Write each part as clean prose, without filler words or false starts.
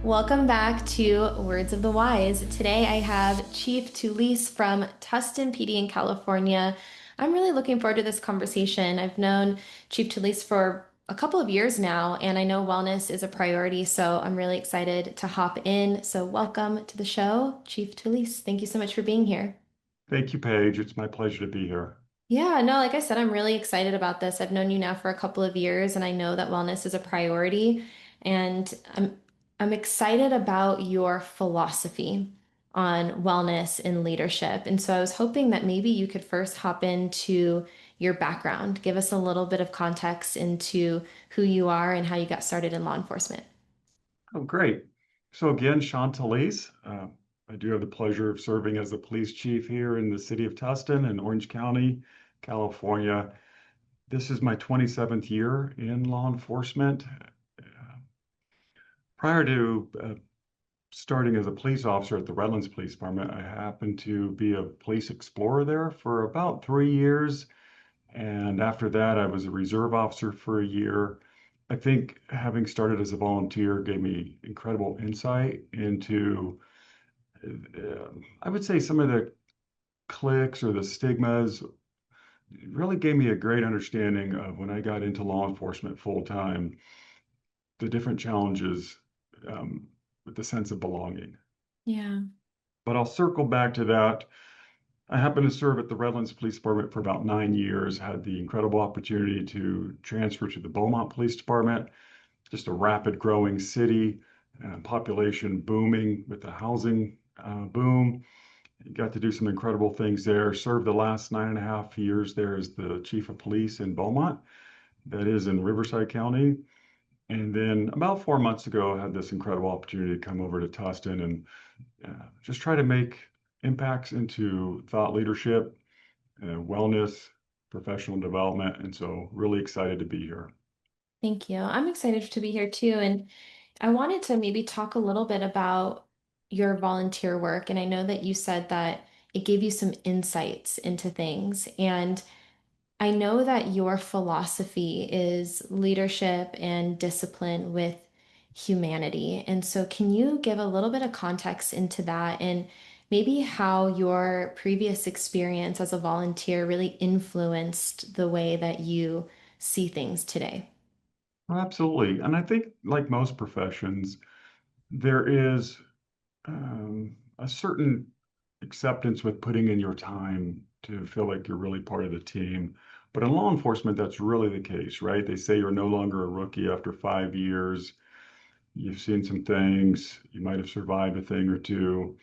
Welcome back to Words of the Wise. Today I have Chief Thuilliez from Tustin PD in California. I'm really looking forward to this conversation. I've known Chief Thuilliez for a couple of years now, and I know wellness is a priority, so I'm really excited to hop in. So welcome to the show, Chief Thuilliez. Thank you so much for being here. Thank you, Paige. It's my pleasure to be here. Yeah, no, like I said, I'm really excited about this. I've known you now for a couple of years and I know that wellness is a priority and I'm excited about your philosophy on wellness and leadership. And so I was hoping that maybe you could first hop into your background, give us a little bit of context into who you are and how you got started in law enforcement. Oh, great. So again, Sean Thuilliez. I do have the pleasure of serving as the police chief here in the city of Tustin in Orange County, California. This is my 27th year in law enforcement. Prior to starting as a police officer at the Redlands Police Department, I happened to be a police explorer there for about 3 years. And after that, I was a reserve officer for a year. I think having started as a volunteer gave me incredible insight into, I would say, some of the cliques or the stigmas. It really gave me a great understanding of when I got into law enforcement full time, the different challenges with the sense of belonging. Yeah. But I'll circle back to that. I happened to serve at the Redlands Police Department for about 9 years, had the incredible opportunity to transfer to the Beaumont Police Department, just a rapid growing city, population booming with the housing boom. Got to do some incredible things there. Served the last 9.5 years there as the chief of police in Beaumont, that is in Riverside County. And then about 4 months ago, I had this incredible opportunity to come over to Tustin and just try to make impacts into thought leadership, wellness, professional development. And so, really excited to be here. Thank you. I'm excited to be here too. And I wanted to maybe talk a little bit about your volunteer work. And I know that you said that it gave you some insights into things. And I know that your philosophy is leadership and discipline with humanity. And so, can you give a little bit of context into that and maybe how your previous experience as a volunteer really influenced the way that you see things today? Well, absolutely. And I think, like most professions, there is a certain acceptance with putting in your time to feel like you're really part of the team. But in law enforcement, that's really the case, right? They say you're no longer a rookie after 5 years. You've seen some things, you might have survived a thing or two.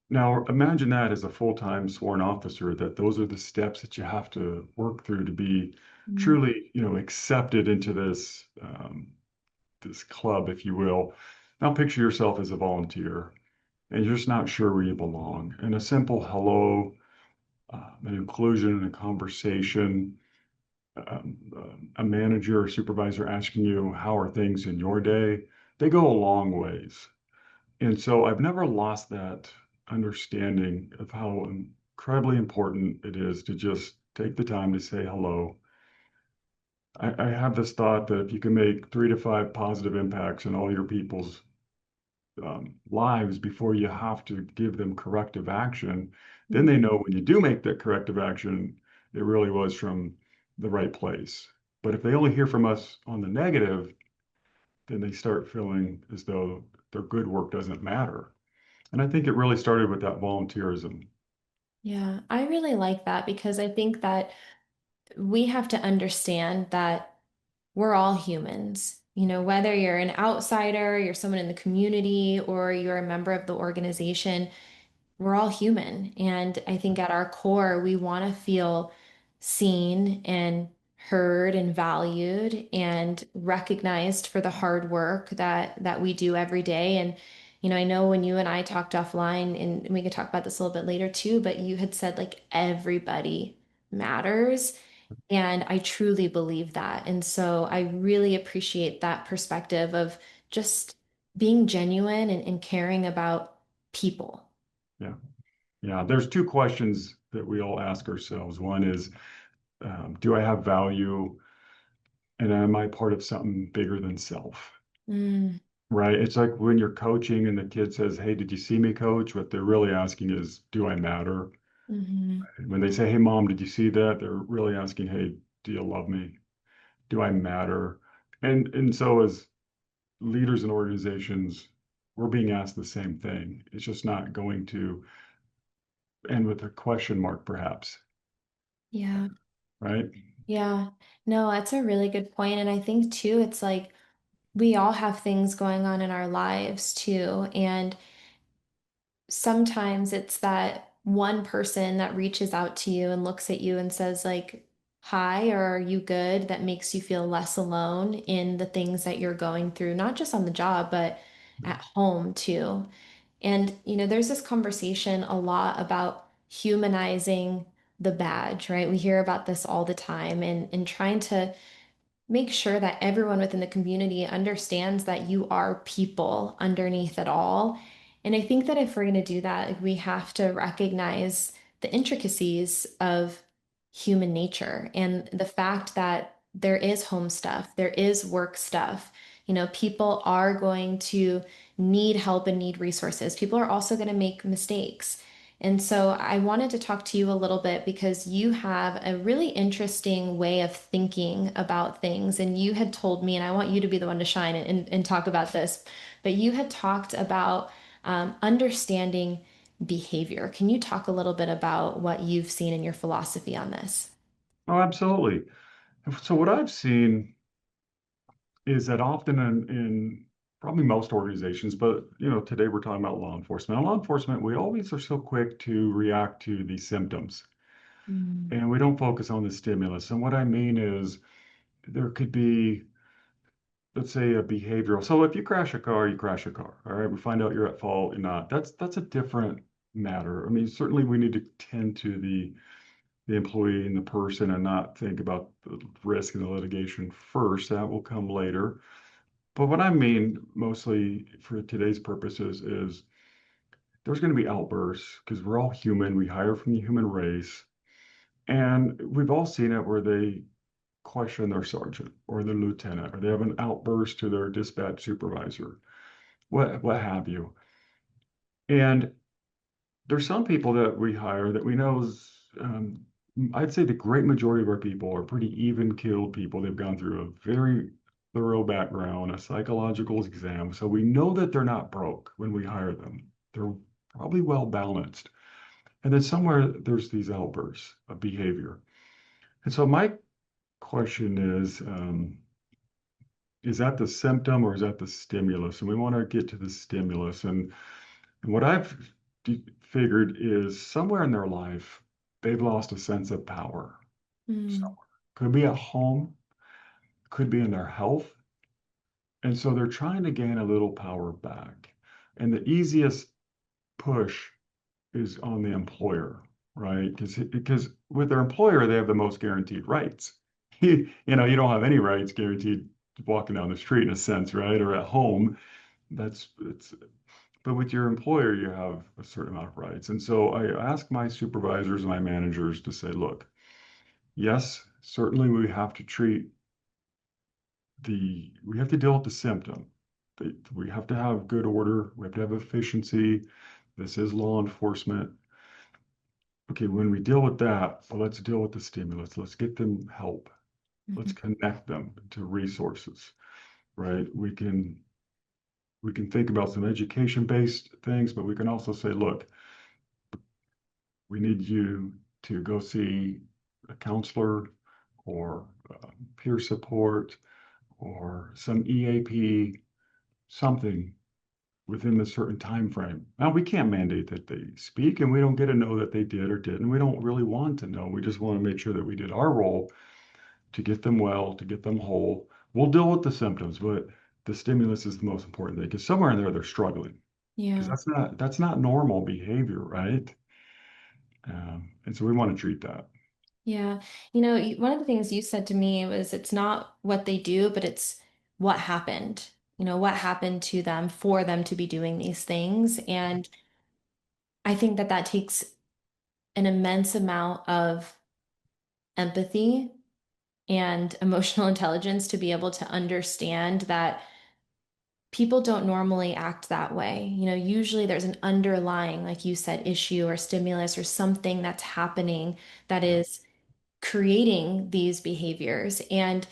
Now, imagine that as a full-time sworn officer, that those are the steps that you have to work through to be Mm. truly, accepted into this club, if you will. Now picture yourself as a volunteer and you're just not sure where you belong. And a simple hello, an inclusion in a conversation, a manager or supervisor asking you, how are things in your day? They go a long ways. And so I've never lost that understanding of how incredibly important it is to just take the time to say hello. I have this thought that if you can make 3 to 5 positive impacts in all your people's lives before you have to give them corrective action, then they know when you do make that corrective action, it really was from the right place. But if they only hear from us on the negative, then they start feeling as though their good work doesn't matter. And I think it really started with that volunteerism. Yeah, I really like that because I think that we have to understand that we're all humans. You know, whether you're an outsider, you're someone in the community, or you're a member of the organization, we're all human. And I think at our core, we want to feel seen and heard and valued and recognized for the hard work that we do every day. And, I know when you and I talked offline, and we could talk about this a little bit later too, but you had said like everybody matters. And I truly believe that. And so I really appreciate that perspective of just being genuine and caring about people. Yeah. Yeah. There's two questions that we all ask ourselves. One is, do I have value and am I part of something bigger than self? Mm. right? It's like when you're coaching and the kid says, "Hey, did you see me, coach?" What they're really asking is, "Do I matter?" Hmm. When they say, "Hey, mom, did you see that?" They're really asking, "Hey, do you love me? Do I matter?" And so as leaders in organizations, we're being asked the same thing. It's just not going to end with a question mark, perhaps, Yeah. right? Yeah. No, that's a really good point. And I think too, it's like we all have things going on in our lives too. And sometimes it's that one person that reaches out to you and looks at you and says like, hi, or are you good? That makes you feel less alone in the things that you're going through, not just on the job, but at home too. And, there's this conversation a lot about humanizing the badge, right? We hear about this all the time and trying to make sure that everyone within the community understands that you are people underneath it all. And I think that if we're going to do that, like, we have to recognize the intricacies of human nature and the fact that there is home stuff, there is work stuff. People are going to need help and need resources. People are also going to make mistakes. And so I wanted to talk to you a little bit because you have a really interesting way of thinking about things. And you had told me, and I want you to be the one to shine and talk about this, but you had talked about understanding behavior. Can you talk a little bit about what you've seen in your philosophy on this? Oh, absolutely. So what I've seen is that often in probably most organizations, but today we're talking about law enforcement. In law enforcement, we always are so quick to react to the symptoms, Mm. and we don't focus on the stimulus. And what I mean is there could be, let's say, a behavioral. So if you crash a car, you crash a car. All right, we find out you're at fault, you're not. That's a different matter. I mean, certainly we need to tend to the employee and the person and not think about the risk and the litigation first. That will come later. But what I mean mostly for today's purposes is there's going to be outbursts because we're all human. We hire from the human race. And we've all seen it where they question their sergeant or their lieutenant, or they have an outburst to their dispatch supervisor, what have you. And there's some people that we hire that we know is, I'd say the great majority of our people are pretty even keeled people. They've gone through a very thorough background, a psychological exam. So we know that they're not broke when we hire them. They're probably well balanced. And then somewhere there's these outbursts of behavior. And so my question is that the symptom or is that the stimulus? And we want to get to the stimulus. And what I've figured is somewhere in their life, they've lost a sense of power. Mm. Somewhere. Could be at home, could be in their health. And so they're trying to gain a little power back. And the easiest push is on the employer, right? Because with their employer, they have the most guaranteed rights. You don't have any rights guaranteed walking down the street in a sense, right? Or at home. That's it's But with your employer, you have a certain amount of rights. And so I ask my supervisors and my managers to say, look, yes, certainly we have to deal with the symptom. We have to have good order. We have to have efficiency. This is law enforcement. Okay, when we deal with that, well, let's deal with the stimulus. Let's get them help. Let's Mhm. connect them to resources, right? We can think about some education-based things, but we can also say, look, we need you to go see a counselor or peer support or some EAP, something within a certain time frame. Now, we can't mandate that they speak, and we don't get to know that they did or didn't. We don't really want to know. We just want to make sure that we did our role to get them well, to get them whole. We'll deal with the symptoms, but the stimulus is the most important thing because somewhere in there they're struggling because Yeah. that's not normal behavior, right? And so we want to treat that. Yeah. One of the things you said to me was it's not what they do, but it's what happened. What happened to them for them to be doing these things. And I think that that takes an immense amount of empathy and emotional intelligence to be able to understand that people don't normally act that way. Usually there's an underlying, like you said, issue or stimulus or something that's happening that Yeah. is creating these behaviors. And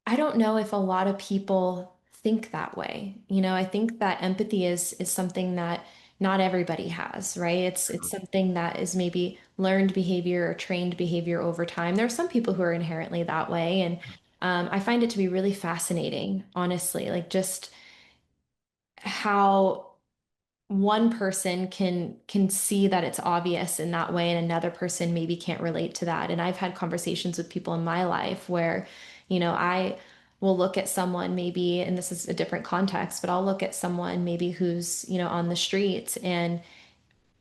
I don't know if a lot of people think that way. I think that empathy is something that not everybody has, right? It's something that is maybe learned behavior or trained behavior over time. There are some people who are inherently that way, and I find it to be really fascinating, honestly, like just how one person can see that it's obvious in that way and another person maybe can't relate to that. And I've had conversations with people in my life where, I will look at someone maybe, and this is a different context, but I'll look at someone maybe who's, on the streets and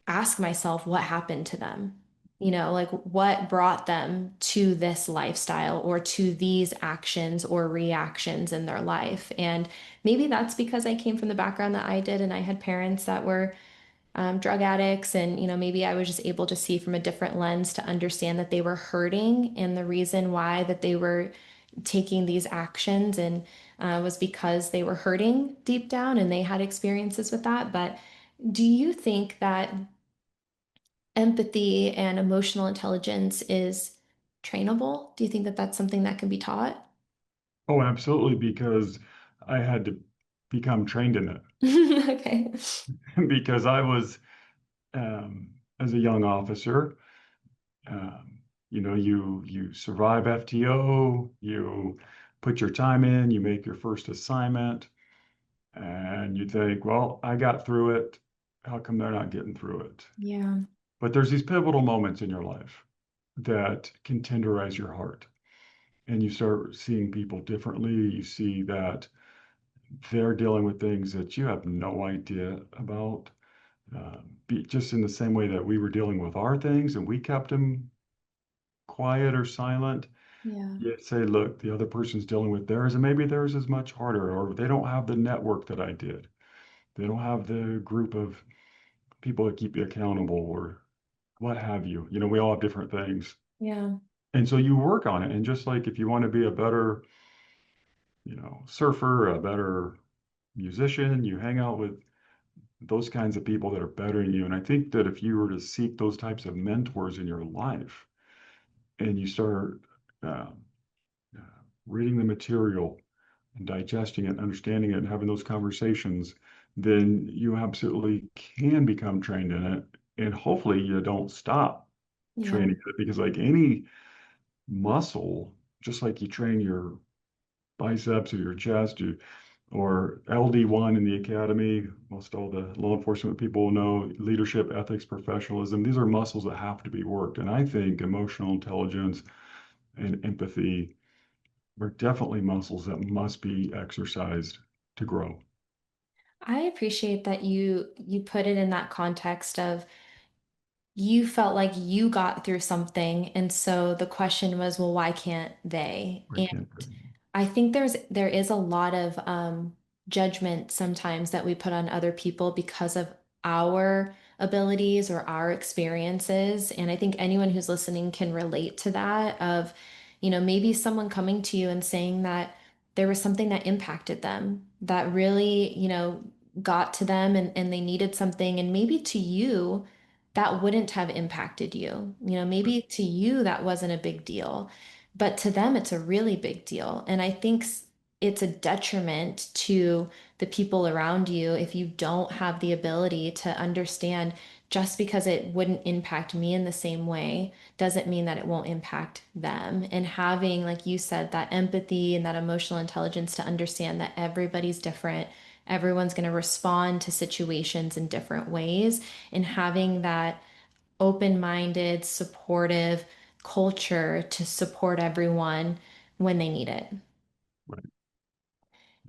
ask myself what happened to them. Like what brought them to this lifestyle or to these actions or reactions in their life. And maybe that's because I came from the background that I did and I had parents that were drug addicts. And, maybe I was just able to see from a different lens to understand that they were hurting and the reason why that they were taking these actions and was because they were hurting deep down and they had experiences with that. But do you think that empathy and emotional intelligence is trainable? Do you think that that's something that can be taught? Oh, absolutely, because I had to become trained in it Okay. because I was, as a young officer, you survive FTO, you put your time in, you make your first assignment, and you think, well, I got through it. How come they're not getting through it? Yeah. But there's these pivotal moments in your life that can tenderize your heart, and you start seeing people differently. You see that they're dealing with things that you have no idea about. Just in the same way that we were dealing with our things and we kept them quiet or silent, Yeah. you say, look, the other person's dealing with theirs, and maybe theirs is much harder, or they don't have the network that I did. They don't have the group of people that keep you accountable, or what have you. We all have different things. Yeah. And so you work on it. And just like if you want to be a better, surfer, a better musician, you hang out with those kinds of people that are better than you. And I think that if you were to seek those types of mentors in your life and you start uh, uh, reading the material and digesting it, and understanding it, and having those conversations, then you absolutely can become trained in it. And hopefully you don't stop Yeah. training it because, like any muscle, just like you train your biceps or your chest, or LD1 in the academy, most all the law enforcement people know leadership, ethics, professionalism. These are muscles that have to be worked. And I think emotional intelligence and empathy are definitely muscles that must be exercised to grow. I appreciate that you put it in that context of you felt like you got through something, and so the question was, well, why can't they? I can't. I think there is a lot of judgment sometimes that we put on other people because of our abilities or our experiences. And I think anyone who's listening can relate to that of, maybe someone coming to you and saying that there was something that impacted them that really, got to them and they needed something. And maybe to you, that wouldn't have impacted you. Maybe to you, that wasn't a big deal. But to them, it's a really big deal. And I think it's a detriment to the people around you if you don't have the ability to understand just because it wouldn't impact me in the same way doesn't mean that it won't impact them. And having, like you said, that empathy and that emotional intelligence to understand that everybody's different, everyone's going to respond to situations in different ways, and having that open-minded, supportive culture to support everyone when they need it. Right.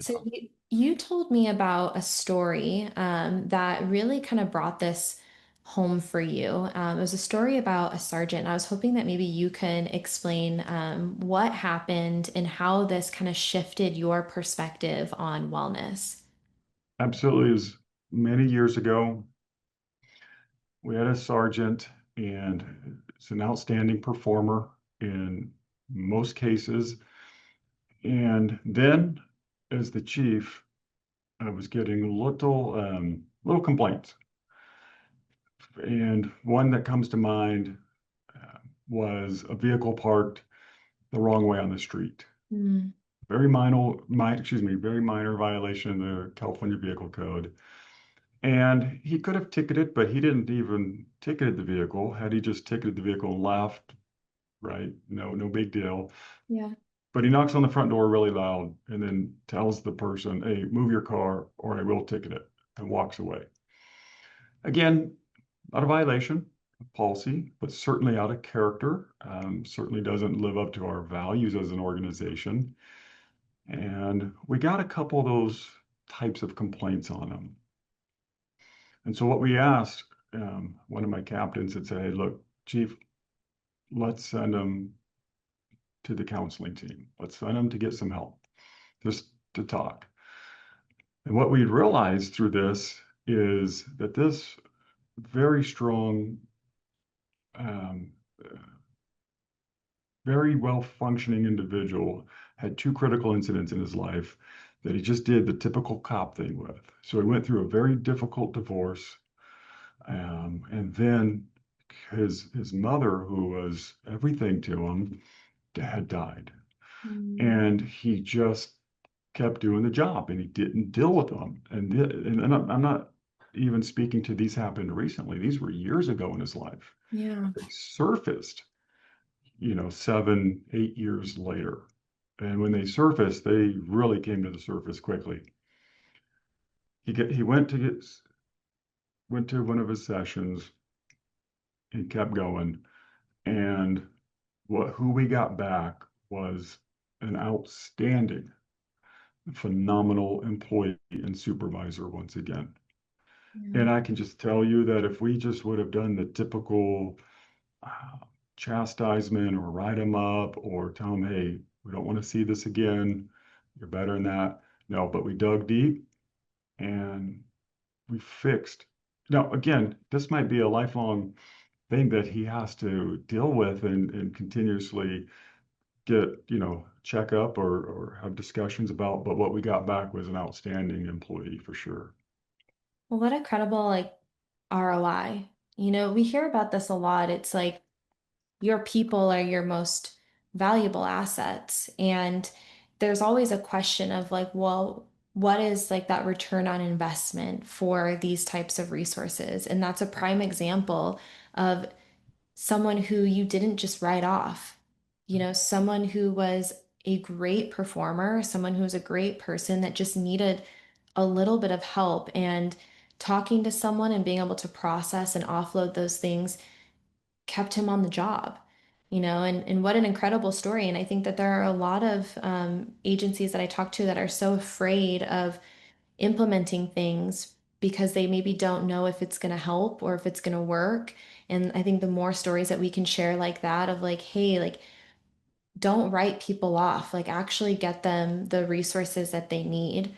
So Yeah. you told me about a story that really kind of brought this home for you. It was a story about a sergeant. I was hoping that maybe you can explain what happened and how this kind of shifted your perspective on wellness. Absolutely. It was many years ago. We had a sergeant, and it's an outstanding performer in most cases. And then, as the chief, I was getting little complaints. And one that comes to mind uh, was a vehicle parked the wrong way on the street. Mm, Very minor violation of the California Vehicle Code. And he could have ticketed, but he didn't even ticketed the vehicle. Had he just ticketed the vehicle and left, right? No big deal. yeah. But he knocks on the front door really loud and then tells the person, "Hey, move your car or I will ticket it," and walks away. Again, not a violation of policy, but certainly out of character. Certainly doesn't live up to our values as an organization. And we got a couple of those types of complaints on him. And so what we asked, one of my captains had said, "Hey, look, Chief, let's send him to the counseling team. Let's send him to get some help, just to talk." And what we realized through this is that this very strong, um, very well functioning individual had two critical incidents in his life that he just did the typical cop thing with. So he went through a very difficult divorce. And then his mother, who was everything to him, had died. Mm, And he just kept doing the job and he didn't deal with them. And I'm not even speaking to these happened recently. These were years ago in his life. yeah. They surfaced, 7, 8 years later. And when they surfaced, they really came to the surface quickly. He went to one of his sessions and kept going. And who we got back was an outstanding, phenomenal employee and supervisor once again. Yeah. And I can just tell you that if we just would have done the typical uh, chastisement or write them up or tell them, "Hey, we don't want to see this again. You're better than that." No, but we dug deep and we fixed. Now, again, this might be a lifelong thing that he has to deal with and continuously get, check up or have discussions about. But what we got back was an outstanding employee for sure. Well, what a credible like ROI. We hear about this a lot. It's like your people are your most valuable assets. And there's always a question of like, well, what is like that return on investment for these types of resources? And that's a prime example of someone who you didn't just write off, someone who was a great performer, someone who was a great person that just needed a little bit of help and talking to someone and being able to process and offload those things kept him on the job, and what an incredible story. And I think that there are a lot of agencies that I talk to that are so afraid of implementing things because they maybe don't know if it's going to help or if it's going to work. And I think the more stories that we can share like that of like, hey, like, don't write people off, like actually get them the resources that they need.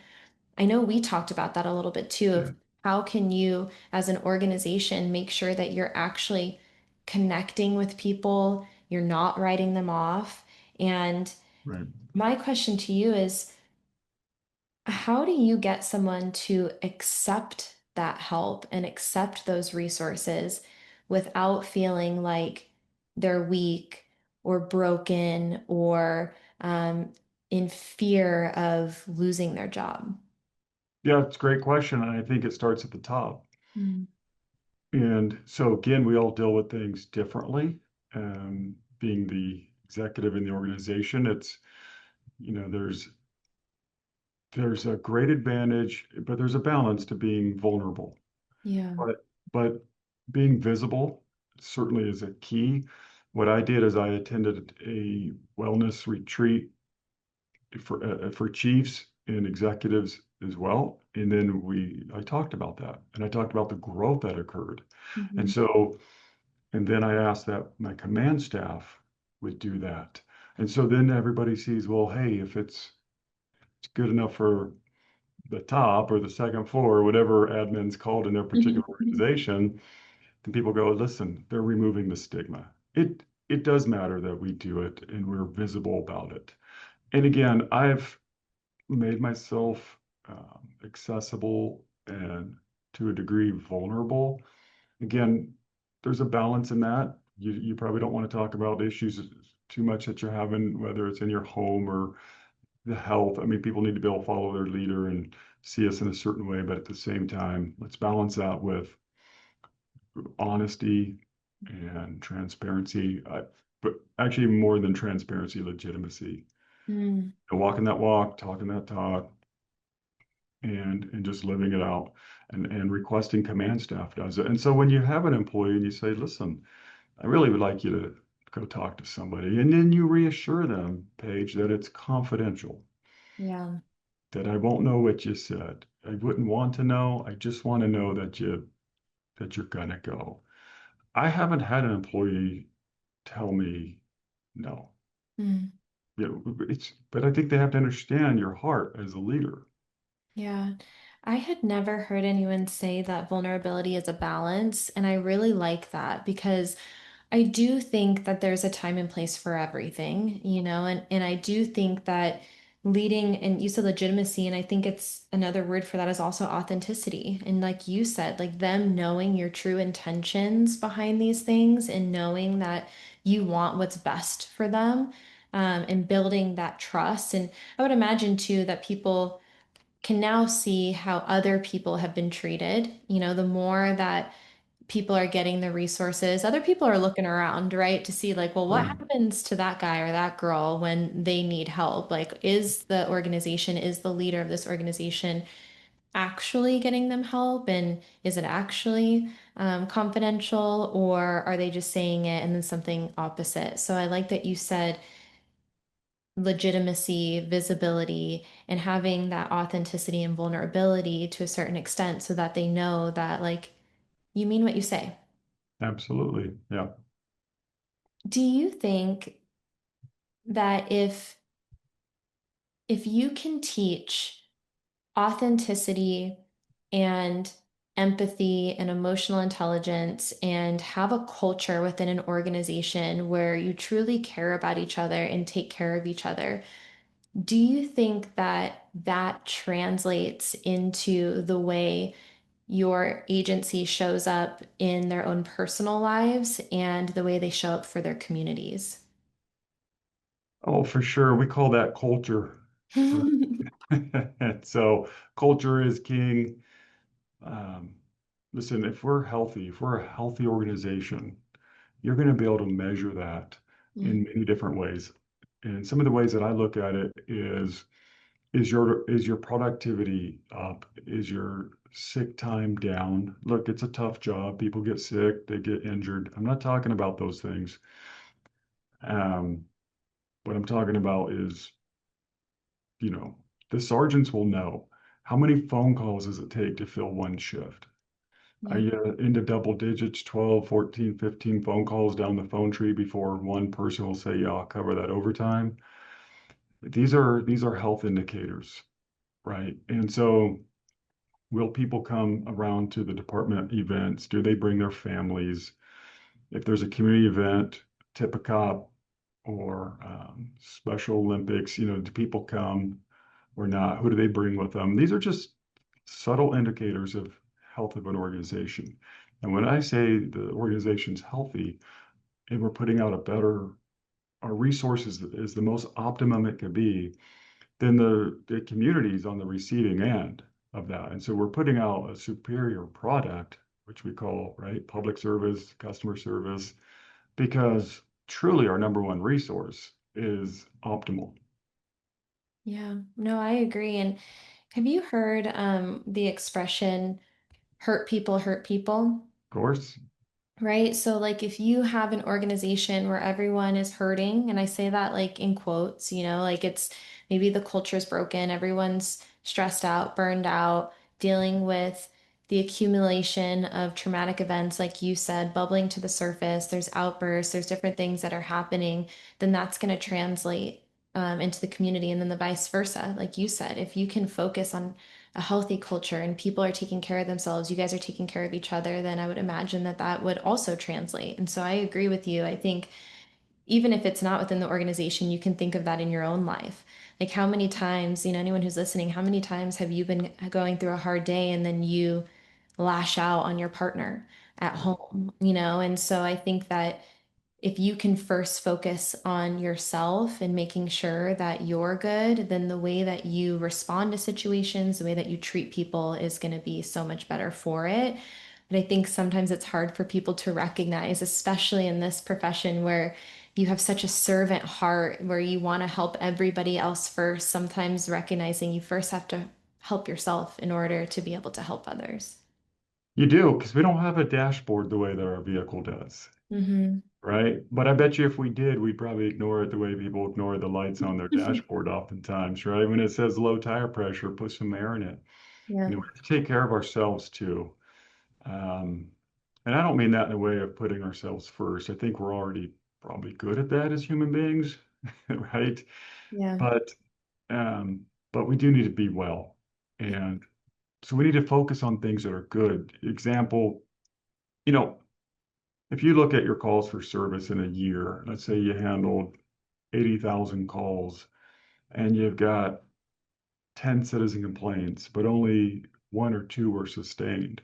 I know we talked about that a little bit too Yeah, of how can you as an organization make sure that you're actually connecting with people, you're not writing them off. And right. my question to you is, how do you get someone to accept that help and accept those resources without feeling like they're weak or broken or in fear of losing their job? Yeah, it's a great question. And I think it starts at the top. Mm. And so again, we all deal with things differently. Being the executive in the organization, there's a great advantage, but there's a balance to being vulnerable. Yeah. But being visible certainly is a key. What I did is I attended a wellness retreat for chiefs and executives as well. And then I talked about that and I talked about the growth that occurred. And Mhm. so, and then I asked that my command staff would do that. And so then everybody sees, well, hey, if it's good enough for the top or the second floor, whatever admin's called in their particular organization, then people go, listen, they're removing the stigma. It does matter that we do it and we're visible about it. And again, I've made myself accessible, and to a degree vulnerable. Again, there's a balance in that. You probably don't want to talk about issues too much that you're having, whether it's in your home or the health. I mean, people need to be able to follow their leader and see us in a certain way, but at the same time, let's balance that with honesty and transparency. But actually, more than transparency, legitimacy. Mm, And walking that walk, talking that talk, and just living it out, and requesting command staff does it. And so when you have an employee and you say, listen, I really would like you to go talk to somebody, and then you reassure them, Paige, that it's confidential, yeah. that I won't know what you said. I wouldn't want to know. I just want to know that you're gonna go. I haven't had an employee tell me no. Mm. But I think they have to understand your heart as a leader. Yeah, I had never heard anyone say that vulnerability is a balance, and I really like that because I do think that there's a time and place for everything, and I do think that leading, and you said legitimacy, and I think it's another word for that is also authenticity. And like you said, like them knowing your true intentions behind these things and knowing that you want what's best for them, and building that trust. And I would imagine too that people can now see how other people have been treated. The more that people are getting the resources, other people are looking around, right, to see like, well, what Right. happens to that guy or that girl when they need help? Like, is the organization, is the leader of this organization actually getting them help? And is it actually confidential, or are they just saying it and then something opposite? So I like that you said legitimacy, visibility, and having that authenticity and vulnerability to a certain extent so that they know that, like, you mean what you say. Absolutely. Yeah. Do you think that if you can teach authenticity and empathy and emotional intelligence and have a culture within an organization where you truly care about each other and take care of each other, do you think that that translates into the way your agency shows up in their own personal lives and the way they show up for their communities? Oh, for sure. We call that culture. Right. So culture is king. Um, Listen, if we're healthy, if we're a healthy organization, you're going to be able to measure that Mm, in many different ways. And some of the ways that I look at it is your productivity up? Is your sick time down? Look, it's a tough job. People get sick, they get injured. I'm not talking about those things. Um, what I'm talking about is, you know, the sergeants will know how many phone calls does it take to fill one shift? Are yeah. you into double digits, 12, 14, 15 phone calls down the phone tree before one person will say, yeah, I'll cover that overtime? These are health indicators, right? And so will people come around to the department events? Do they bring their families? If there's a community event, tip a cop, or Special Olympics, do people come or not? Who do they bring with them? These are just subtle indicators of health of an organization. And when I say the organization's healthy and we're putting out our resources is the most optimum it could be, then the community is on the receiving end of that. And so we're putting out a superior product, which we call, right, public service, customer service, because truly our number one resource is optimal. Yeah, no, I agree. And have you heard the expression hurt people? Of course, Right? So, like, if you have an organization where everyone is hurting, and I say that like in quotes, like it's maybe the culture's broken, everyone's stressed out, burned out, dealing with the accumulation of traumatic events, like you said, bubbling to the surface, there's outbursts, there's different things that are happening, then that's going to translate into the community. And then the vice versa. Like you said, if you can focus on a healthy culture and people are taking care of themselves, you guys are taking care of each other, then I would imagine that that would also translate. And so I agree with you. I think even if it's not within the organization, you can think of that in your own life. Like how many times, anyone who's listening, how many times have you been going through a hard day and then you lash out on your partner at home, And so I think that if you can first focus on yourself and making sure that you're good, then the way that you respond to situations, the way that you treat people is going to be so much better for it. But I think sometimes it's hard for people to recognize, especially in this profession where you have such a servant heart, where you want to help everybody else first, sometimes recognizing you first have to help yourself in order to be able to help others. You do, because we don't have a dashboard the way that our vehicle does, Hmm. right? But I bet you if we did, we'd probably ignore it the way people ignore the lights on their dashboard oftentimes, right? When it says low tire pressure, put some air in it. Yeah. We have to take care of ourselves too. Um, and I don't mean that in a way of putting ourselves first. I think we're already probably good at that as human beings, right? Yeah. But um, but we do need to be well. And so we need to focus on things that are good. Example, you know, if you look at your calls for service in a year, let's say you handled 80,000 calls and you've got 10 citizen complaints, but only one or two were sustained.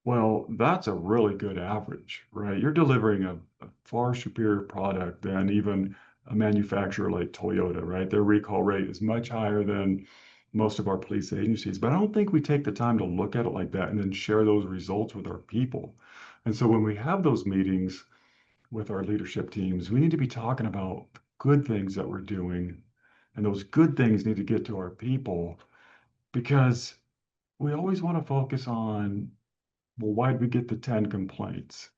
Well, that's a really good average, right? You're delivering a far superior product than even a manufacturer like Toyota, right? Their recall rate is much higher than most of our police agencies. But I don't think we take the time to look at it like that and then share those results with our people. And so when we have those meetings with our leadership teams, we need to be talking about good things that we're doing. And those good things need to get to our people because we always want to focus on, well, why did we get the 10 complaints?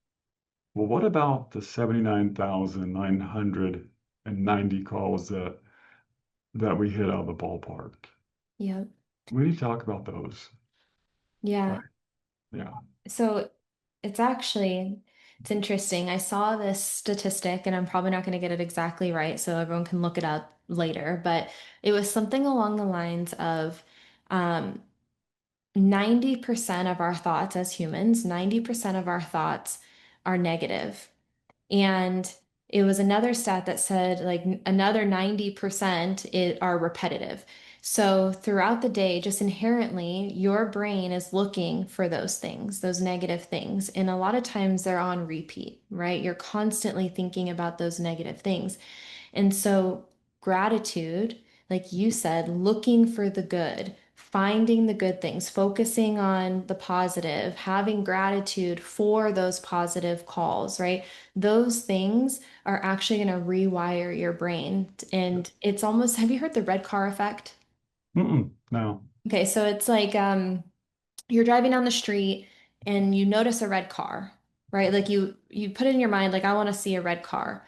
Well, what about the 79,990 calls that we hit out of the ballpark? Yeah. We need to talk about those. Yeah. Right. Yeah. So it's interesting. I saw this statistic, and I'm probably not going to get it exactly right, so everyone can look it up later, but it was something along the lines of um, 90% of our thoughts as humans, 90% of our thoughts are negative. And it was another stat that said like another 90% are repetitive. So throughout the day, just inherently, your brain is looking for those things, those negative things. And a lot of times they're on repeat, right? You're constantly thinking about those negative things. And so, gratitude, like you said, looking for the good, finding the good things, focusing on the positive, having gratitude for those positive calls, right? Those things are actually going to rewire your brain. And it's almost, have you heard the red car effect? Mm-mm, no. Okay, so it's like you're driving down the street and you notice a red car, right? Like you put it in your mind, like I want to see a red car.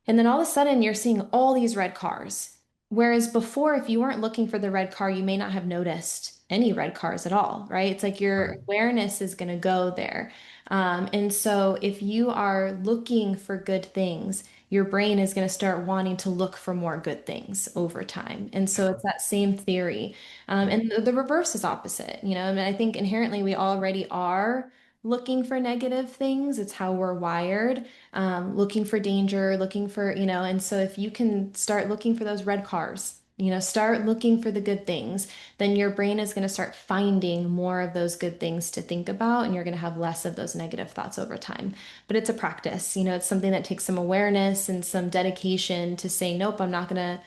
And then all of a sudden, you're seeing all these red cars. Whereas before, if you weren't looking for the red car, you may not have noticed any red cars at all, right? It's like your Right. awareness is going to go there. And so, if you are looking for good things, your brain is going to start wanting to look for more good things over time. And so, it's that same theory. And the reverse is opposite, And I think inherently we already are looking for negative things. It's how we're wired, looking for danger, looking for, and so if you can start looking for those red cars, start looking for the good things, then your brain is going to start finding more of those good things to think about, and you're going to have less of those negative thoughts over time. But it's a practice, it's something that takes some awareness and some dedication to say, nope, I'm not going to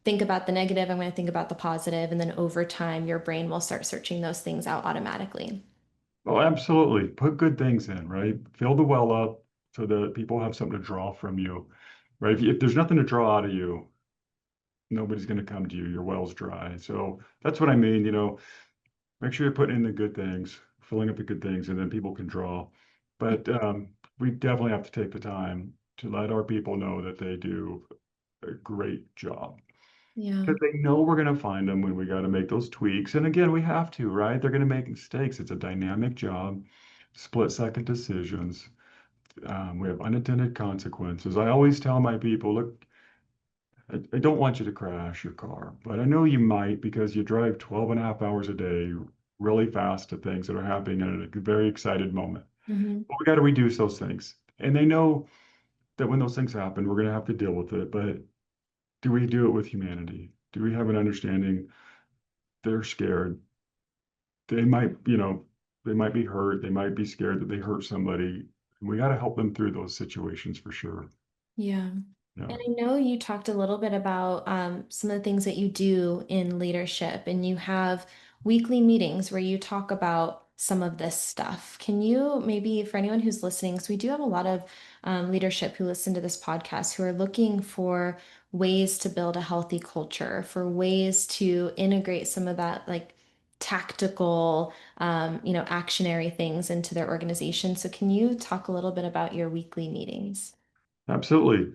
think about the negative, I'm going to think about the positive, and then over time, your brain will start searching those things out automatically. Oh, absolutely. Put good things in, right? Fill the well up so that people have something to draw from you, right? If there's nothing to draw out of you, nobody's going to come to you. Your well's dry. So that's what I mean. Make sure you're putting in the good things, filling up the good things, and then people can draw. But we definitely have to take the time to let our people know that they do a great job Yeah. because they know we're going to find them when we got to make those tweaks. And again, we have to, right? They're going to make mistakes. It's a dynamic job, split second decisions. We have unintended consequences. I always tell my people, look, I don't want you to crash your car, but I know you might because you drive 12 and a half hours a day really fast to things that are happening at a very excited moment. Hmm. But we got to reduce those things. And they know that when those things happen, we're going to have to deal with it. But do we do it with humanity? Do we have an understanding they're scared? They might, they might be hurt. They might be scared that they hurt somebody. We got to help them through those situations for sure. Yeah. Yeah, And I know you talked a little bit about some of the things that you do in leadership, and you have weekly meetings where you talk about some of this stuff. Can you maybe, for anyone who's listening, so we do have a lot of leadership who listen to this podcast who are looking for ways to build a healthy culture, for ways to integrate some of that like tactical, actionary things into their organization. So can you talk a little bit about your weekly meetings? absolutely.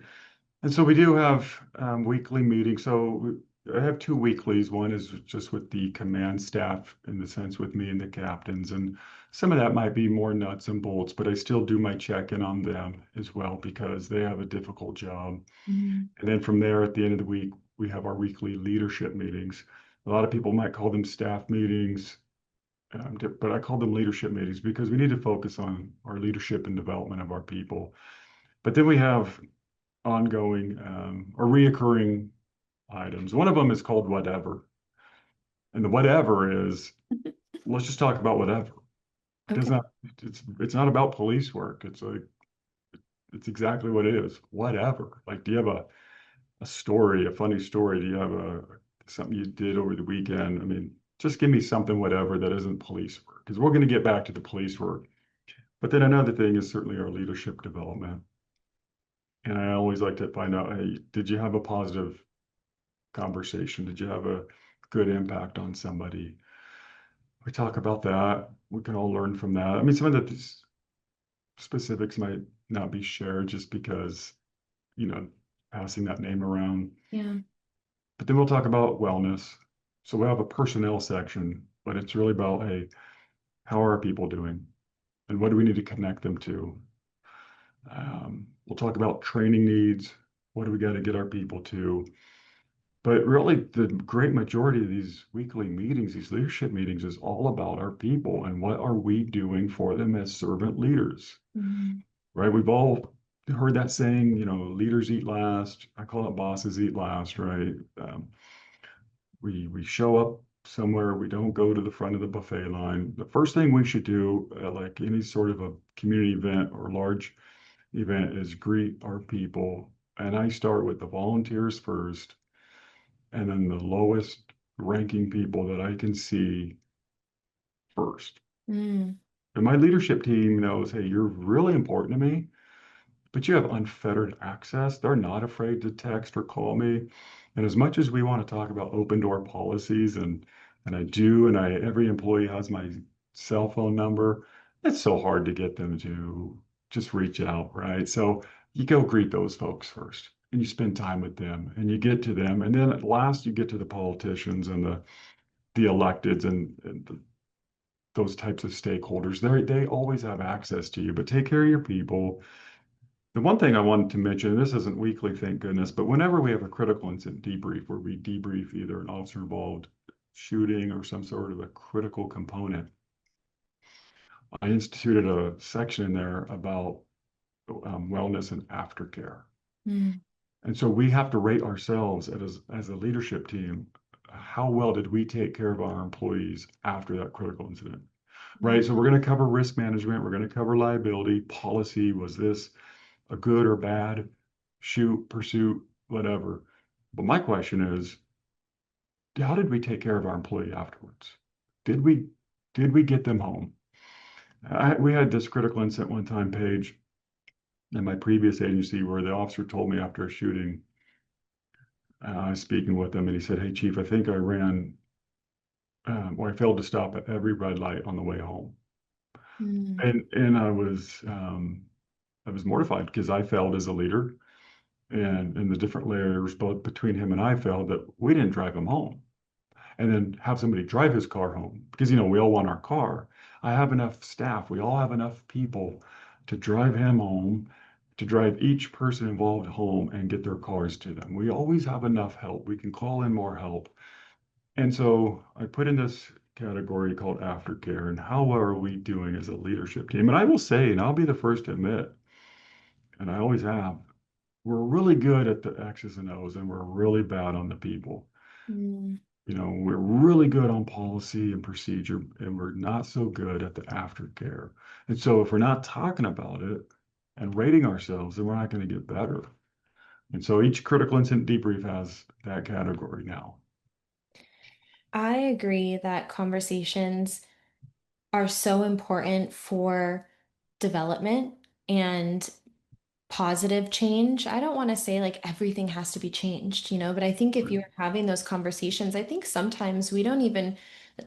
And so we do have weekly meetings. I have two weeklies. One is just with the command staff, in the sense with me and the captains. And some of that might be more nuts and bolts, but I still do my check-in on them as well because they have a difficult job. Mm, And then from there, at the end of the week, we have our weekly leadership meetings. A lot of people might call them staff meetings, but I call them leadership meetings because we need to focus on our leadership and development of our people. But then we have ongoing or reoccurring items. One of them is called whatever. And the whatever is, let's just talk about whatever. It does okay. not, it's not about police work. It's like, it's exactly what it is. Whatever. Like, do you have a story, a funny story? Do you have something you did over the weekend? I mean, just give me something, whatever, that isn't police work, because we're going to get back to the police work. But then another thing is certainly our leadership development. And I always like to find out, hey, did you have a positive conversation? Did you have a good impact on somebody? We talk about that. We can all learn from that. I mean, some of the specifics might not be shared just because, you know, passing that name around. Yeah. But then we'll talk about wellness. So we'll have a personnel section, but it's really about, hey, how are our people doing? And what do we need to connect them to? We'll talk about training needs. What do we got to get our people to? But really, the great majority of these weekly meetings, these leadership meetings, is all about our people and what are we doing for them as servant leaders, Mhm. right? We've all heard that saying, leaders eat last. I call it bosses eat last, right? We show up somewhere, we don't go to the front of the buffet line. The first thing we should do, like any sort of a community event or large event, is greet our people. And I start with the volunteers first and then the lowest ranking people that I can see first. Mm, And my leadership team knows, hey, you're really important to me, but you have unfettered access. They're not afraid to text or call me. And as much as we want to talk about open door policies, and I do, and every employee has my cell phone number, it's so hard to get them to just reach out, right? So you go greet those folks first and you spend time with them and you get to them. And then at last you get to the politicians and the electeds and those types of stakeholders. They always have access to you, but take care of your people. The one thing I wanted to mention, and this isn't weekly, thank goodness, but whenever we have a critical incident debrief where we debrief either an officer involved shooting or some sort of a critical component, I instituted a section in there about wellness and aftercare. mm, And so we have to rate ourselves as a leadership team. How well did we take care of our employees after that critical incident? mm, Right. So we're going to cover risk management. We're going to cover liability, policy. Was this a good or bad shoot, pursuit, whatever? But my question is, how did we take care of our employee afterwards? Did we did we get them home? We had this critical incident one time, Paige, in my previous agency, where the officer told me after a shooting, I was speaking with him, and he said, "Hey, Chief, I think I ran, or I failed to stop at every red light on the way home." mm, And I was mortified because I failed as a leader, and the different layers both between him and I failed that we didn't drive him home, and then have somebody drive his car home because we all want our car. I have enough staff. We all have enough people to drive him home, to drive each person involved home and get their cars to them. We always have enough help. We can call in more help. And so I put in this category called aftercare, and how are we doing as a leadership team? And I will say, and I'll be the first to admit, and I always have, we're really good at the X's and O's and we're really bad on the people. Mm. We're really good on policy and procedure, and we're not so good at the aftercare. And so if we're not talking about it and rating ourselves, then we're not going to get better. And so each critical incident debrief has that category now. I agree that conversations are so important for development and positive change. I don't want to say like everything has to be changed, but I think if you're having those conversations, I think sometimes we don't even,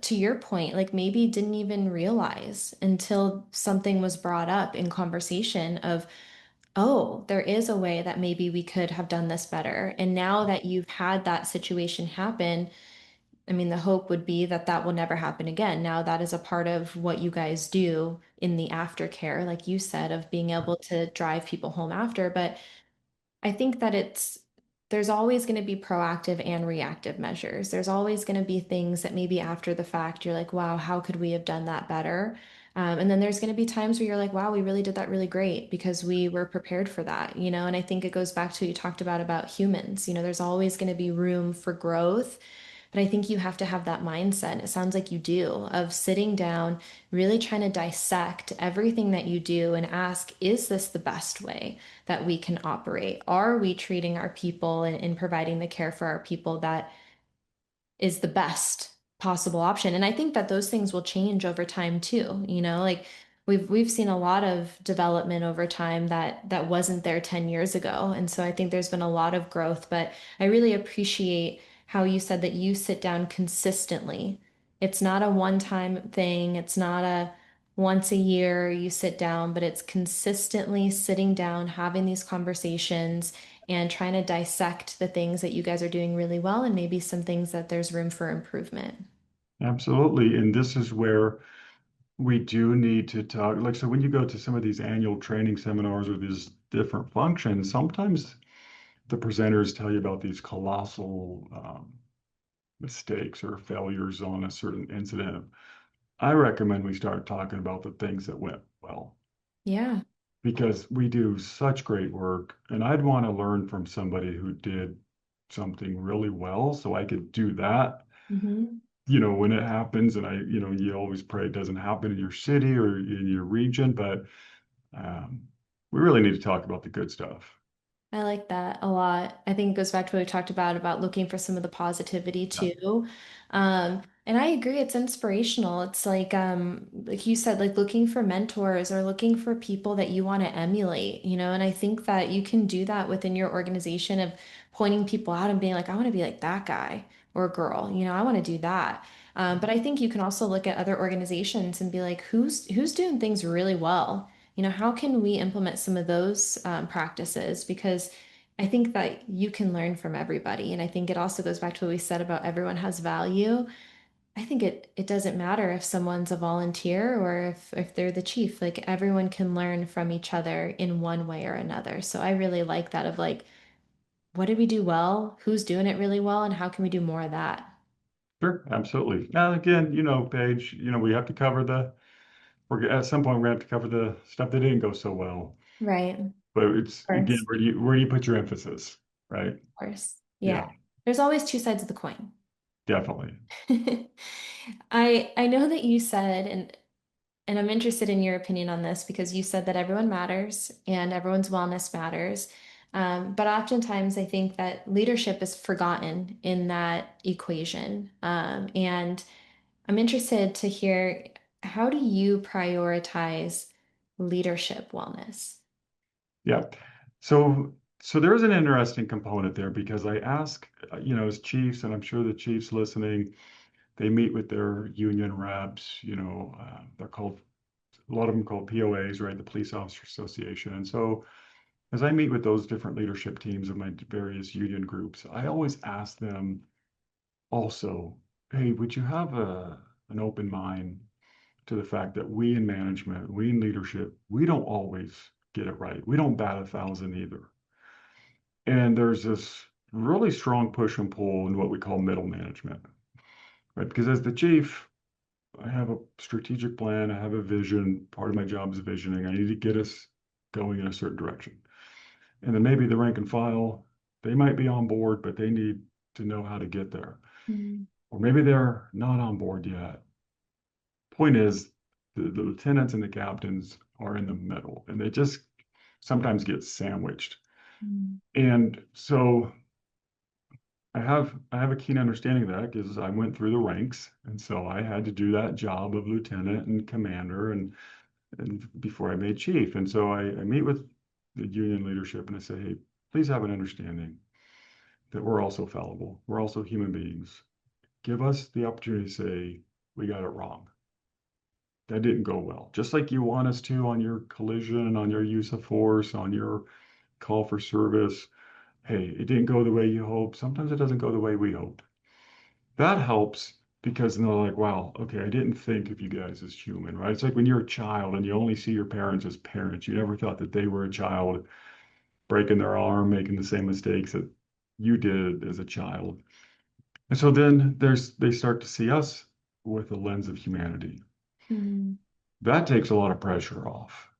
to your point, like maybe didn't even realize until something was brought up in conversation of, oh, there is a way that maybe we could have done this better. And now that you've had that situation happen, I mean, the hope would be that that will never happen again. Now, that is a part of what you guys do in the aftercare, like you said, of being able to drive people home after. But I think that there's always going to be proactive and reactive measures. There's always going to be things that maybe after the fact you're like, wow, how could we have done that better? And then there's going to be times where you're like, wow, we really did that really great because we were prepared for that. And I think it goes back to what you talked about humans. There's always going to be room for growth. But I think you have to have that mindset. And it sounds like you do, of sitting down, really trying to dissect everything that you do and ask, is this the best way that we can operate? Are we treating our people and providing the care for our people that is the best possible option? And I think that those things will change over time too. Like we've seen a lot of development over time that wasn't there 10 years ago. And so I think there's been a lot of growth, but I really appreciate how you said that you sit down consistently. It's not a one-time thing. It's not a once a year you sit down, but it's consistently sitting down, having these conversations and trying to dissect the things that you guys are doing really well and maybe some things that there's room for improvement. Absolutely. And this is where we do need to talk. Like, so when you go to some of these annual training seminars or these different functions, sometimes the presenters tell you about these colossal mistakes or failures on a certain incident. I recommend we start talking about the things that went well Yeah. because we do such great work. And I'd want to learn from somebody who did something really well so I could do that, Hmm. when it happens. And you always pray it doesn't happen in your city or in your region, but um, we really need to talk about the good stuff. I like that a lot. I think it goes back to what we talked about looking for some of the positivity Yeah, too. And I agree, it's inspirational. It's like you said, like looking for mentors or looking for people that you want to emulate. And I think that you can do that within your organization of pointing people out and being like, I want to be like that guy or girl, I want to do that. But I think you can also look at other organizations and be like, who's doing things really well? How can we implement some of those practices? Because I think that you can learn from everybody. And I think it also goes back to what we said about everyone has value. I think it doesn't matter if someone's a volunteer or if they're the chief. Like everyone can learn from each other in one way or another. So I really like that of like, what did we do well? Who's doing it really well? And how can we do more of that? sure, absolutely. Now, again, Paige, we have to cover we're at some point we're going to have to cover the stuff that didn't go so well. Right. Of But it's again, course. where do you put your emphasis, right? Of course. Yeah. Yeah, There's always two sides of the coin. definitely. I know that you said, and I'm interested in your opinion on this because you said that everyone matters and everyone's wellness matters. But oftentimes I think that leadership is forgotten in that equation. And I'm interested to hear, how do you prioritize leadership wellness? Yeah. So there's an interesting component there because I ask, as chiefs, and I'm sure the chiefs listening, they meet with their union reps. They're called a lot of them called POAs, right? The Police Officer Association. And so as I meet with those different leadership teams of my various union groups, I always ask them also, hey, would you have an open mind to the fact that we in management, we in leadership, we don't always get it right. We don't bat 1,000 either. And there's this really strong push and pull in what we call middle management, right? Because as the chief, I have a strategic plan, I have a vision. Part of my job is visioning. I need to get us going in a certain direction. And then maybe the rank and file, they might be on board, but they need to know how to get there. Mm, Or maybe they're not on board yet. Point is, the lieutenants and the captains are in the middle, and they just sometimes get sandwiched. mm, And so I have a keen understanding of that because I went through the ranks, and so I had to do that job of lieutenant and commander, and before I made chief. And so I meet with the union leadership and I say, hey, please have an understanding that we're also fallible. We're also human beings. Give us the opportunity to say we got it wrong. That didn't go well. Just like you want us to on your collision, on your use of force, on your call for service. Hey, it didn't go the way you hoped. Sometimes it doesn't go the way we hoped. That helps because then they're like, wow, okay, I didn't think of you guys as human, right? It's like when you're a child and you only see your parents as parents. You never thought that they were a child breaking their arm, making the same mistakes that you did as a child. And so then they start to see us with a lens of humanity. mm, That takes a lot of pressure off.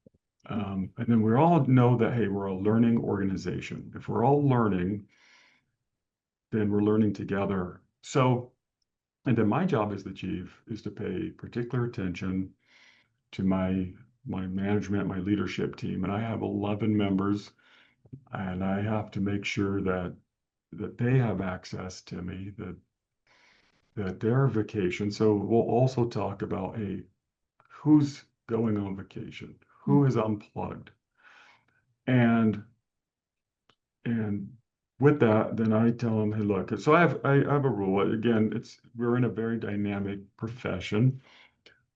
And then we all know that, hey, we're a learning organization. If we're all learning, then we're learning together. So, and then my job as the chief is to pay particular attention to my management, my leadership team. And I have 11 members, and I have to make sure that they have access to me, that they're vacation. So we'll also talk about, hey, who's going on vacation, mm, who is unplugged, and and with that, then I tell them, hey, look. So I have a rule. Again, it's we're in a very dynamic profession,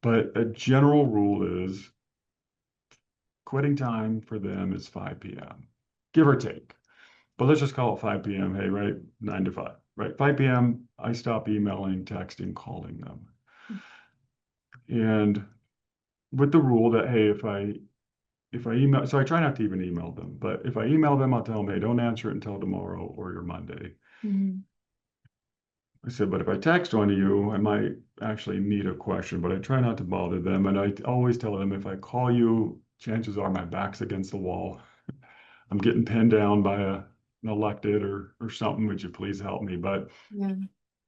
but a general rule is quitting time for them is 5 p.m., give or take. But let's just call it 5 p.m. Hey, right, 9 to 5, right? 5 p.m. I stop emailing, texting, calling them, and with the rule that hey, if I email, so I try not to even email them, but if I email them, I'll tell them, hey, don't answer it until tomorrow or your Monday. mm, I said, but if I text one of you, I might actually need a question, but I try not to bother them. And I always tell them if I call you, chances are my back's against the wall. I'm getting pinned down by an elected or something. Would you please help me? yeah.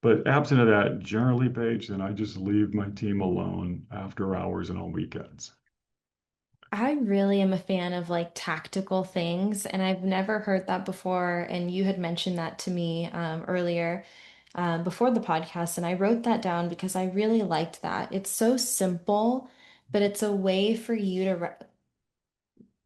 But absent of that, generally, Paige, then I just leave my team alone after hours and on weekends. I really am a fan of like tactical things, and I've never heard that before. And you had mentioned that to me earlier before the podcast, and I wrote that down because I really liked that. It's so simple, but it's a way for you to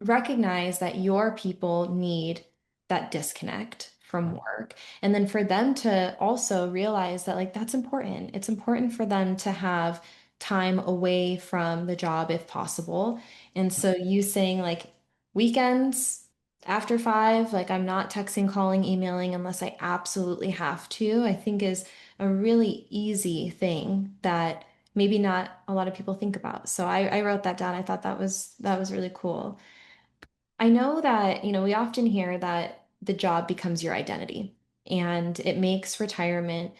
recognize that your people need that disconnect from work. And then for them to also realize that, like, that's important. It's important for them to have time away from the job if possible. And so you saying, like, weekends after 5, like, I'm not texting, calling, emailing unless I absolutely have to, I think is a really easy thing that maybe not a lot of people think about. So I wrote that down. I thought that was really cool. I know that, we often hear that the job becomes your identity, and it makes retirement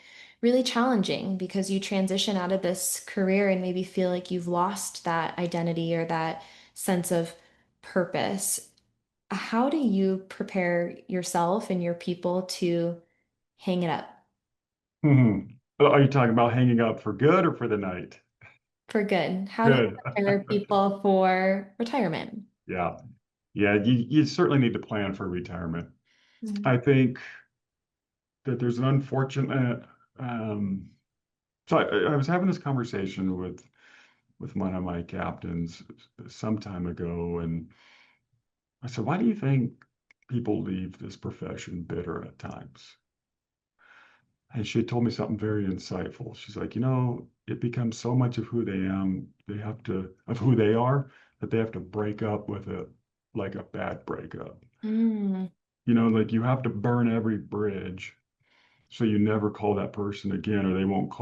really challenging because you transition out of this career and maybe feel like you've lost that identity or that sense of purpose. How do you prepare yourself and your people to hang it up Hmm. Are you talking about hanging up for good or for the night? for good? How do you Good. prepare people for retirement? Yeah. Yeah. You certainly need to plan for retirement. Mm, I think that there's an unfortunate, um, so I was having this conversation with one of my captains some time ago, and I said, why do you think people leave this profession bitter at times? And she told me something very insightful. She's like, it becomes so much of who of who they are, that they have to break up with it like a bad breakup. mm, Like you have to burn every bridge so you never call that person again or they won't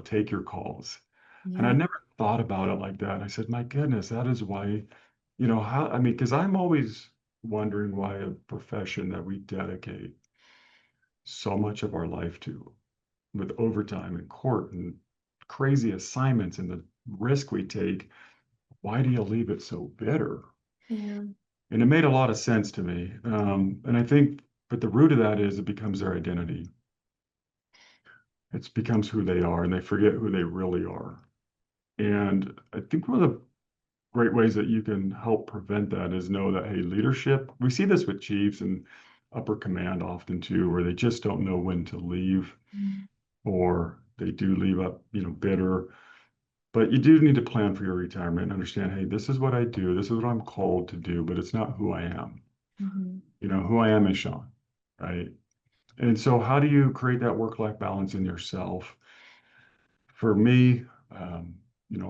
take your calls. And I yeah. never thought about it like that. And I said, my goodness, that is why, how, I mean, because I'm always wondering why a profession that we dedicate so much of our life to, with overtime and court and crazy assignments and the risk we take, why do you leave it so bitter? Yeah. And it made a lot of sense to me. And I think, but the root of that is it becomes their identity. It becomes who they are, and they forget who they really are. And I think one of the great ways that you can help prevent that is know that, hey, leadership, we see this with chiefs and upper command often too, where they just don't know when to leave, Mm. or they do leave up, bitter. But you do need to plan for your retirement and understand, hey, this is what I do, this is what I'm called to do, but it's not who I am. Mhm. Who I am is Sean, right? And so, how do you create that work-life balance in yourself? For me,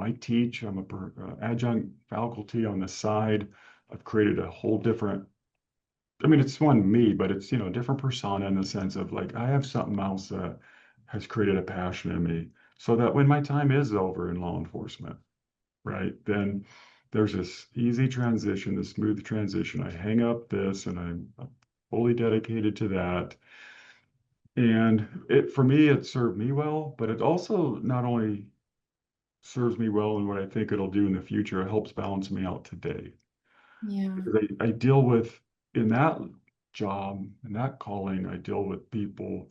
I teach. I'm a adjunct faculty on the side. I've created a whole different. I mean, it's one me, but it's a different persona in the sense of like I have something else that has created a passion in me, so that when my time is over in law enforcement, right, then there's this easy transition, this smooth transition. I hang up this, and I'm fully dedicated to that. And for me, it served me well, but it also not only serves me well in what I think it'll do in the future, it helps balance me out today. Yeah. Because I deal with, in that job, in that calling, I deal with people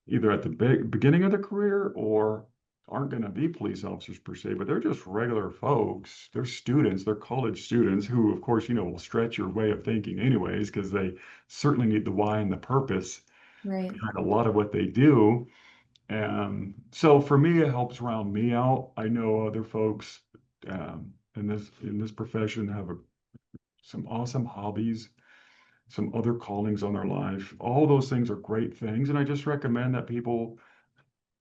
either at the beginning of their career or aren't going to be police officers per se, but they're just regular folks. They're students, they're college students who, of course, will stretch your way of thinking anyways, because they certainly need the why and the purpose Right. behind a lot of what they do. And so for me, it helps round me out. I know other folks in this profession have some awesome hobbies, some other callings on their life. All those things are great things, and I just recommend that people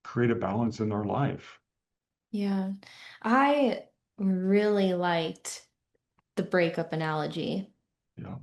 create a balance in their life. Yeah. I really liked the breakup analogy. Yeah,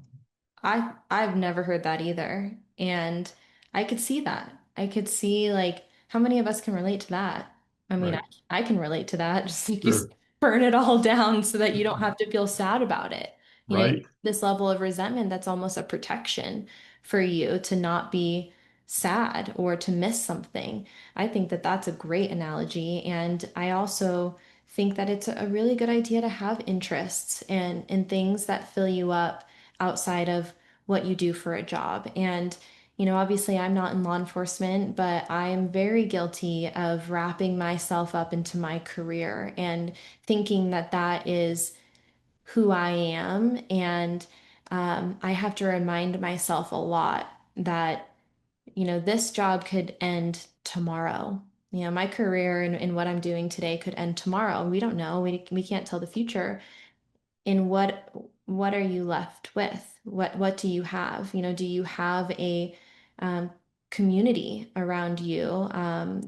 I've never heard that either. And I could see that. I could see like how many of us can relate to that. I mean, right. I can relate to that. Just like Sure. burn it all down so that you don't have to feel sad about it. Right. This level of resentment that's almost a protection for you to not be sad or to miss something. I think that that's a great analogy. And I also think that it's a really good idea to have interests and things that fill you up outside of what you do for a job. And, obviously I'm not in law enforcement, but I am very guilty of wrapping myself up into my career and thinking that that is who I am. And I have to remind myself a lot that, this job could end tomorrow. My career and what I'm doing today could end tomorrow. We don't know. We can't tell the future. And what are you left with? What do you have? Do you have a um, community around you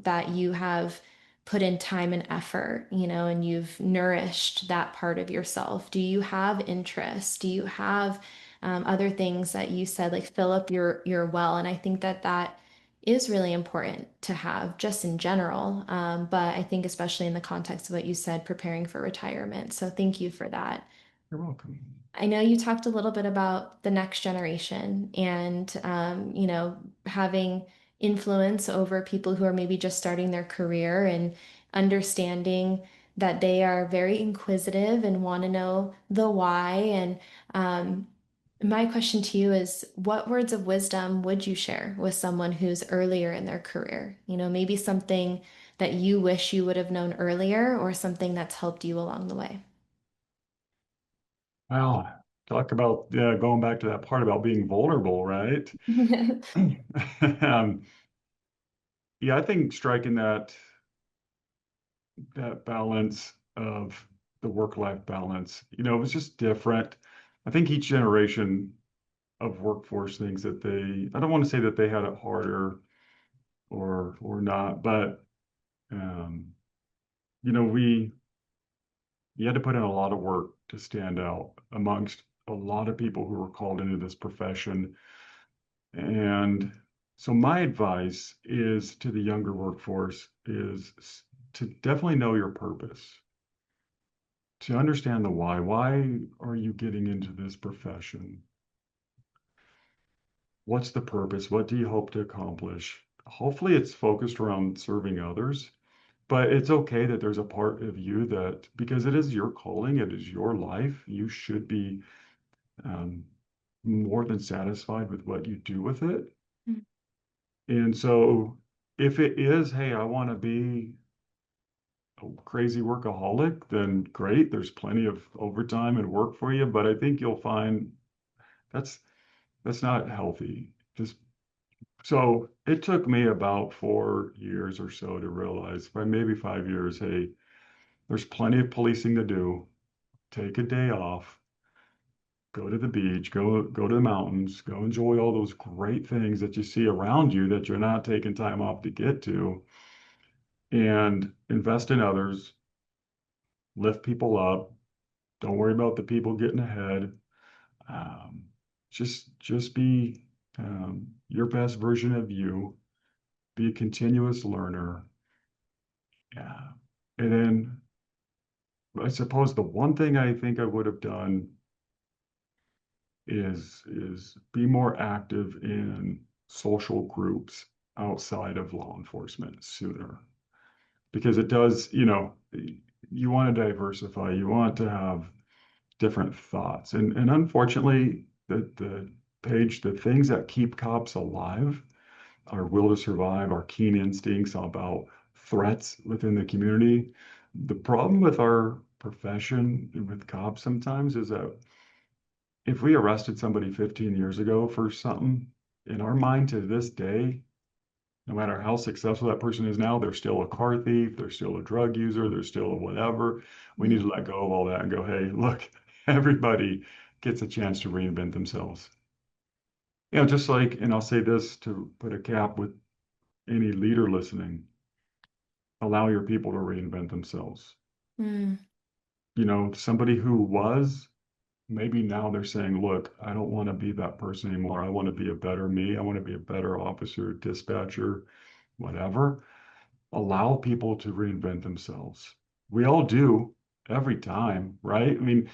that you have put in time and effort, and you've nourished that part of yourself? Do you have interests? Do you have other things that you said like fill up your well? And I think that that is really important to have just in general. But I think especially in the context of what you said, preparing for retirement. So thank you for that. You're welcome. I know you talked a little bit about the next generation and, having influence over people who are maybe just starting their career and understanding that they are very inquisitive and want to know the why. And my question to you is, what words of wisdom would you share with someone who's earlier in their career? Maybe something that you wish you would have known earlier or something that's helped you along the way. Well, talk about going back to that part about being vulnerable, right? Um, yeah, I think striking that balance of the work-life balance, it was just different. I think each generation of workforce thinks that I don't want to say that they had it harder or not, but um, we you had to put in a lot of work to stand out amongst a lot of people who were called into this profession. And so my advice is to the younger workforce is to definitely know your purpose, to understand the why. Why are you getting into this profession? What's the purpose? What do you hope to accomplish? Hopefully, it's focused around serving others, but it's okay that there's a part of you that, because it is your calling, it is your life, you should be. more than satisfied with what you do with it. Mm. And so if it is, hey, I want to be a crazy workaholic, then great. There's plenty of overtime and work for you. But I think you'll find that's that's not healthy. Just so it took me about 4 years or so to realize, by maybe 5 years, hey, there's plenty of policing to do. Take a day off, go to the beach, go to the mountains, go enjoy all those great things that you see around you that you're not taking time off to get to, and invest in others, lift people up. Don't worry about the people getting ahead. Um, just be your best version of you. Be a continuous learner. Yeah. And then I suppose the one thing I think I would have done is be more active in social groups outside of law enforcement sooner, because it does, you want to diversify, you want to have different thoughts. And unfortunately, the things that keep cops alive, our will to survive, our keen instincts about threats within the community. The problem with our profession with cops sometimes is that if we arrested somebody 15 years ago for something, in our mind to this day, no matter how successful that person is now, they're still a car thief, they're still a drug user, they're still a whatever. We Yeah. need to let go of all that and go, hey, look, everybody gets a chance to reinvent themselves. Just like, and I'll say this to put a cap with any leader listening, allow your people to reinvent themselves. Mm. Somebody who was, maybe now they're saying, look, I don't want to be that person anymore. I want to be a better me. I want to be a better officer, dispatcher, whatever. Allow people to reinvent themselves. We all do every time, right? I mean,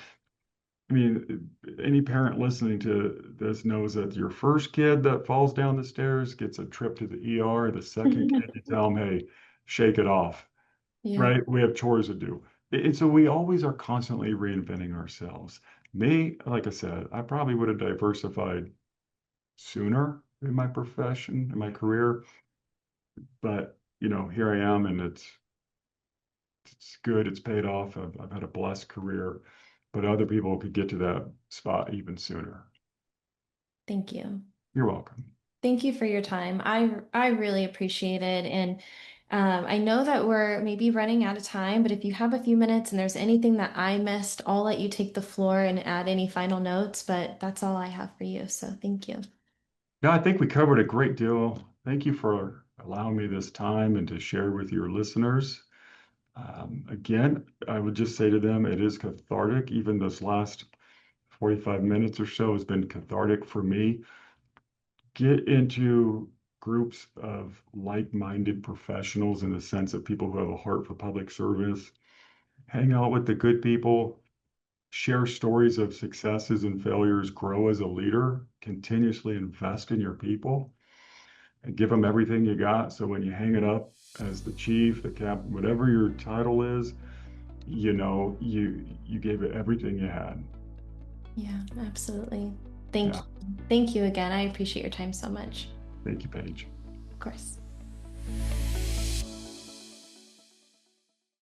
any parent listening to this knows that your first kid that falls down the stairs gets a trip to the ER. The second kid, you tell them, hey, shake it off, Yeah. right? We have chores to do. And so we always are constantly reinventing ourselves. Me, like I said, I probably would have diversified sooner in my profession, in my career, but here I am, and it's good. It's paid off. I've had a blessed career, but other people could get to that spot even sooner. Thank you. You're welcome. Thank you for your time. I really appreciate it. And I know that we're maybe running out of time, but if you have a few minutes and there's anything that I missed, I'll let you take the floor and add any final notes, but that's all I have for you. So thank you. Yeah, I think we covered a great deal. Thank you for allowing me this time and to share with your listeners. Again, I would just say to them, it is cathartic. Even this last 45 minutes or so has been cathartic for me. Get into groups of like-minded professionals, in the sense of people who have a heart for public service. Hang out with the good people, share stories of successes and failures, grow as a leader, continuously invest in your people, and give them everything you got. So when you hang it up as the chief, the captain, whatever your title is, you gave it everything you had. Yeah, absolutely. Thank Yeah. you. Thank you again. I appreciate your time so much. Thank you, Paige. Of course.